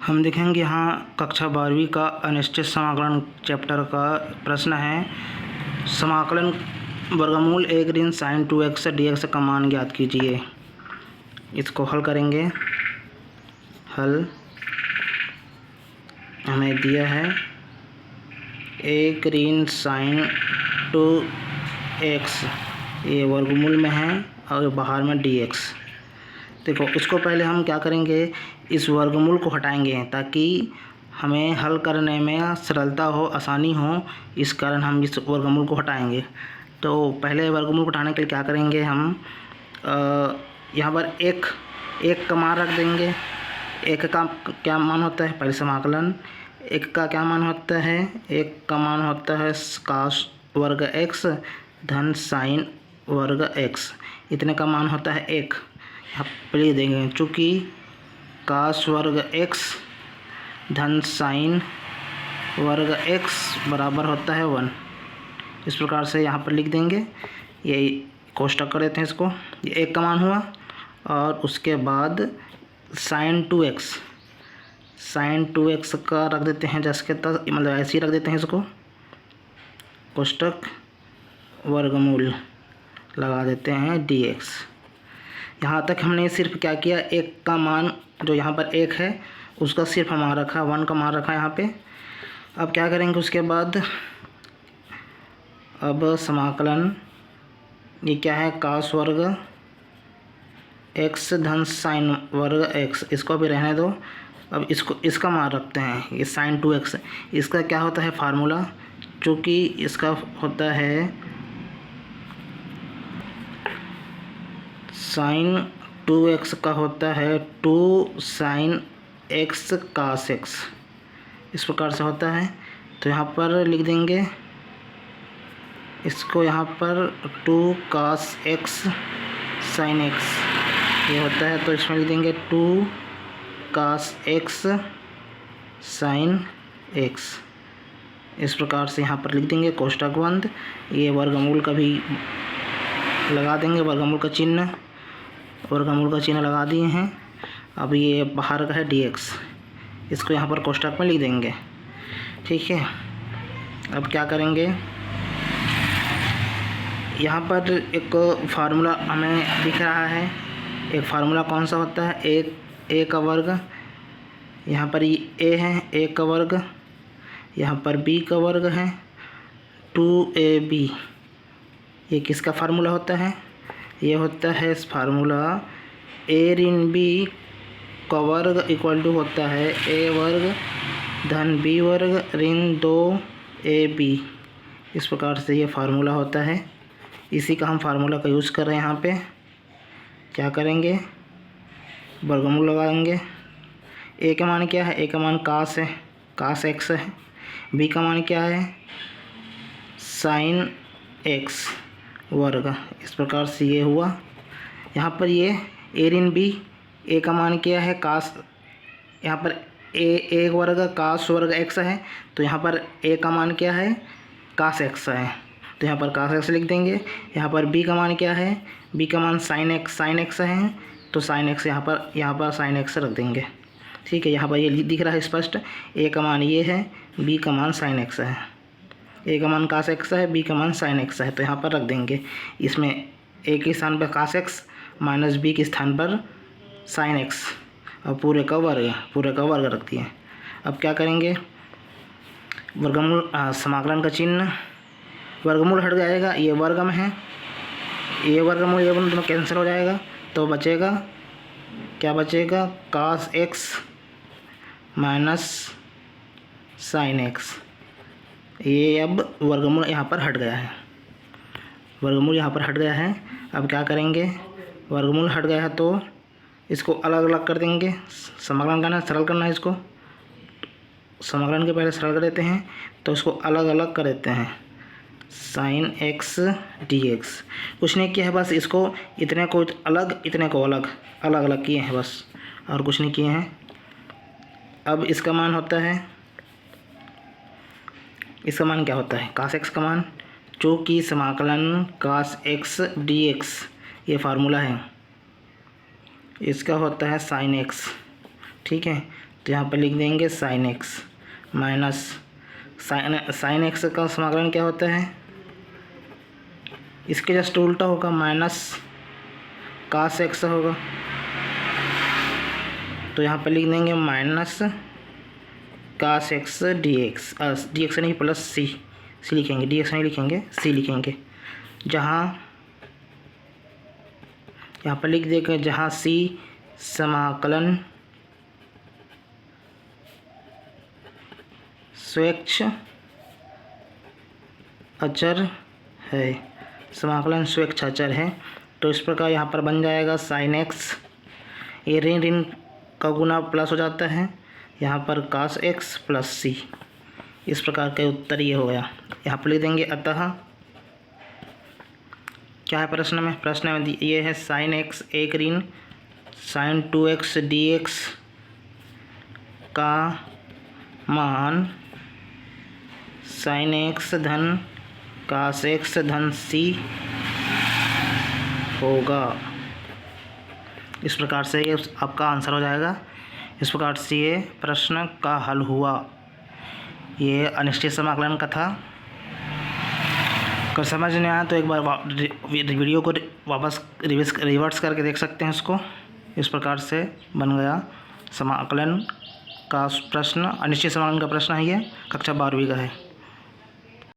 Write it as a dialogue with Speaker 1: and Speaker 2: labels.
Speaker 1: हम देखेंगे यहाँ कक्षा 12वीं का अनिश्चित समाकलन चैप्टर का प्रश्न है। समाकलन वर्गमूल a ऋण sin 2x dx का मान ज्ञात कीजिए। इसको हल करेंगे। हल हमें दिया है a ऋण sin 2x, ये वर्गमूल में है और बाहर में dx। देखो, इसको पहले हम क्या करेंगे, इस वर्गमूल को हटाएंगे ताकि हमें हल करने में सरलता हो, आसानी हो। इस कारण हम इस वर्गमूल को हटाएंगे। तो पहले वर्गमूल को हटाने के लिए क्या करेंगे, हम यहाँ पर एक का मान रख देंगे। एक का क्या मान होता है, पहले समाकलन एक का क्या मान होता है, एक का मान होता है cos वर्ग x धन sin वर्ग x, इतने का मान होता है एक। यहाँ पर लिख देंगे, चूँकि cos वर्ग x धन sin वर्ग x बराबर होता है 1। इस प्रकार से यहाँ पर लिख देंगे। ये कोष्टक कर देते हैं इसको। ये एक का मान हुआ और उसके बाद sin 2x का रख देते हैं जैसे के तस, मतलब ऐसे ही रख देते हैं इसको। कोष्टक वर्गमूल लगा देते हैं dx। यहाँ तक हमने सिर्फ क्या किया, एक का मान जो यहाँ पर एक है उसका सिर्फ हमारा रखा, 1 का मान रखा यहाँ पे। अब क्या करेंगे उसके बाद, अब समाकलन ये क्या है, cos वर्ग x धन sin वर्ग x, इसको भी रहने दो। अब इसका मान रखते हैं, ये sin 2x। इसका क्या होता है फार्मूला, चूँकि इसका होता है sin 2x का होता है 2 sin x cos x, इस प्रकार से होता है। तो यहाँ पर लिख देंगे इसको, यहाँ पर 2 cos x sin x ये होता है, तो इसमें लिख देंगे 2 cos x sin x। इस प्रकार से यहाँ पर लिख देंगे कोष्टक बंद। ये वर्गमूल का भी लगा देंगे, वर्गमूल का चिन्ह लगा दिए हैं। अब ये बाहर का है dx, इसको यहाँ पर कोष्टक में लिख देंगे। ठीक है, अब क्या करेंगे, यहाँ पर एक फार्मूला हमें दिख रहा है। एक फार्मूला कौन सा होता है, a का वर्ग, यहाँ पर a है a का वर्ग, यहाँ पर b का वर्ग है 2ab। ये किसका फार्मूला होता है, ये होता है इस फार्मूला a ऋण b का वर्ग इक्वल टू होता है a वर्ग धन b वर्ग ऋण 2ab। इस प्रकार से ये फार्मूला होता है। इसी का हम फार्मूला का यूज़ कर रहे हैं। यहाँ पे क्या करेंगे, वर्गमूल लगाएंगे। a का मान क्या है, a का मान cos x है। b का मान क्या है, sin x वर्ग। इस प्रकार से ये हुआ। यहाँ पर ये a ऋण b, a का मान क्या है cos, यहाँ पर a वर्ग cos वर्ग x है, तो यहाँ पर a का मान क्या है cos x है, तो यहाँ पर cos x लिख देंगे। यहाँ पर b का मान क्या है, b का मान sin x है, तो sin x यहाँ पर sin x रख देंगे। ठीक है, यहाँ पर ये दिख रहा है स्पष्ट, a का मान ये है, b का मान sin x है। a का मान cos x है, b का मान sin x है, तो यहाँ पर रख देंगे। इसमें a के स्थान पर cos x माइनस b के स्थान पर sin x और पूरे का वर्ग रख दिए। अब क्या करेंगे, वर्गमूल समाकलन का चिन्ह, वर्गमूल हट जाएगा, ये वर्ग में है, ये वर्गमूल ये दोनों कैंसिल हो जाएगा, तो बचेगा क्या, बचेगा cos x minus sin x। ये अब वर्गमूल यहाँ पर हट गया है, वर्गमूल यहाँ पर हट गया है। अब क्या करेंगे, वर्गमूल हट गया है तो इसको अलग अलग कर देंगे। समाकलन करना है, सरल करना है इसको, समाकलन के पहले सरल कर देते हैं, तो इसको अलग अलग कर देते हैं। sin x dx कुछ नहीं किया है, बस इसको इतने को अलग, इतने को अलग किए हैं बस, और कुछ नहीं किए हैं। अब इसका मान होता है, इसका मान क्या होता है, cos x का मान, जो कि समाकलन cos x dx ये फार्मूला है, इसका होता है sin x। ठीक है, तो यहाँ पर लिख देंगे sine x minus sine x का समाकलन क्या होता है, इसके जस्ट उल्टा होगा, माइनस कास एक्स होगा। तो यहाँ पर लिख देंगे minus cos x d x, नहीं प्लस सी लिखेंगे, डी एक्स नहीं लिखेंगे, सी लिखेंगे। जहाँ यहाँ पर लिख देंगे जहाँ सी समाकलन स्वैच्छ अचर है, समाकलन स्वैच्छ अचर है। तो इस प्रकार यहाँ पर बन जाएगा साइन एक्स, ये ऋण ऋण का गुना प्लस हो जाता है, यहाँ पर कास एक्स प्लस सी। इस प्रकार का उत्तर ये हो गया। यहाँ पर लिख देंगे अतः क्या है प्रश्न में ये है साइन एक्स एक ऋण साइन 2x dx का मान साइन एक्स धन कास एक्स धन सी होगा। इस प्रकार से ये आपका आंसर हो जाएगा। इस प्रकार से ये प्रश्न का हल हुआ। ये अनिश्चित समाकलन का था। अगर समझ नहीं आया तो एक बार वीडियो को वापस रिवर्स करके देख सकते हैं इसको। इस प्रकार से बन गया समाकलन का प्रश्न, अनिश्चित समाकलन का प्रश्न है ये, कक्षा 12वीं का है।